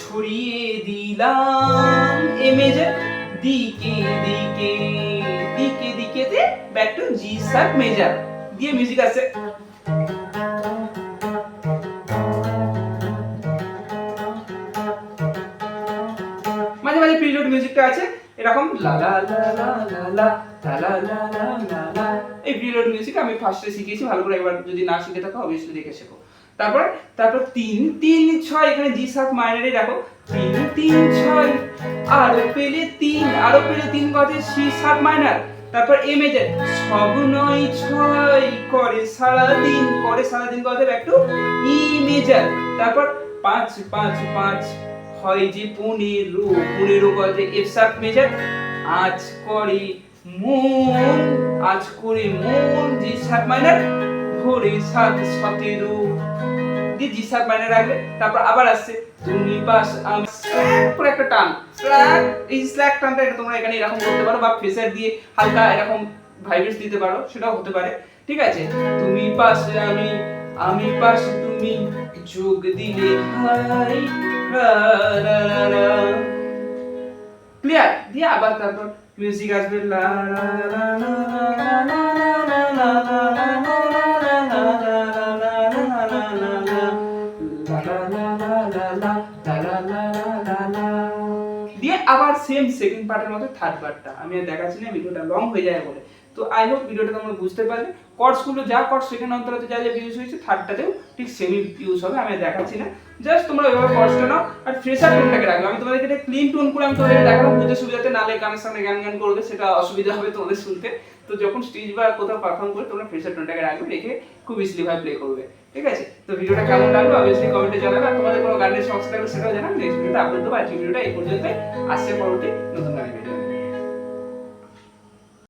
ছড়িয়ে দিলাম এ মেজার দিকে দিকে দিকে দিকেতে back to G sharp measure দিয়ে মিউজিক আছে। মাঝে মাঝে প্রিলুড মিউজিকটা আছে এরকম লা লা লা লা লা লা লা লা লা লা লা। এই প্রিলুড মিউজিক আমি ফার্স্টে শিখেছি, ভালো করে একবার যদি না শিখে থাকো অবভিয়াসলি দেখে শেখো। তারপর তারপর 3 3 6 এখানে জি শার্প মাইনারে দেখো 3 3 6 আরো পেলে 3 গজে সি শার্প মাইনার। তারপর এ মেজার সব নয় 6 করে সারা দিন গজে ব্যাক টু ই মেজার। তারপর 5 5 5 হয় যে 15 গজে এফ শার্প মেজার। আজ করে মন জি শার্প মাইনার ভোরে 7 17 দিয়ে জি শার্প মাইনার রাখবে। তারপর আবার আসছে তুমি পাস আমি পুরো একটা টান স্ল্যাক, এই স্ল্যাক টানটা এটা তোমরা এখানে এরকম করতে পারো বা প্রেসার দিয়ে হালকা এরকম ভাইব্রেট দিতে পারো, সেটাও হতে পারে। ঠিক আছে, তুমি পাশে আমি পাশে তুমি যোগ দিলে হাই ক্লিয়ার দিয়ে আবার তারপর মিউজিক আসবে লা লা লা লা লা লা দিয়ে আবার সেম সেকেন্ড পার্টের মতো থার্ড পার্টটা আমি আর দেখাচ্ছি না, ভিডিওটা লং হয়ে যায় বলে। তো আই হোপ ভিডিওটা তোমরা বুঝতে পারলে। কর্ডসগুলো যা কর্ডস সেকেন্ড অন্তরাতে যা যা ইউজ হয়েছে থার্ডটাতেও ঠিক সেমই ইউজ হবে, আমি আর দেখাচ্ছি না। জাস্ট তোমরা ওইভাবে কর্ডসটা নাও আর ফ্রেশার টোনটাকে রাখবে। আমি তোমাদেরকে এটা ক্লিন টোন করে আমি তোমাদেরকে দেখালাম বুঝতে সুবিধাতে, নালে গানের সামনে গান করবে সেটা অসুবিধা হবে তোমাদের শুনতে। তো যখন স্টেজ বা কোথাও পারফর্ম করে তোমরা ফ্রেশার টোনটাকে রাখবে, রেখে খুব ইজিলি ভাবে প্লে করবে। ঠিক আছে, তো ভিডিওটা কেমন লাগলো অবভিয়াসলি কমেন্টে জানাবে, আর তোমাদের কোনো গানের সমস্যা থাকলে সেটাও জানাবে। নেক্সট ভিডিওতে আপলোড দেবো। আজকের ভিডিওটা এই পর্যন্তই, আসছে পরবর্তী নতুন গানের ভিডিও।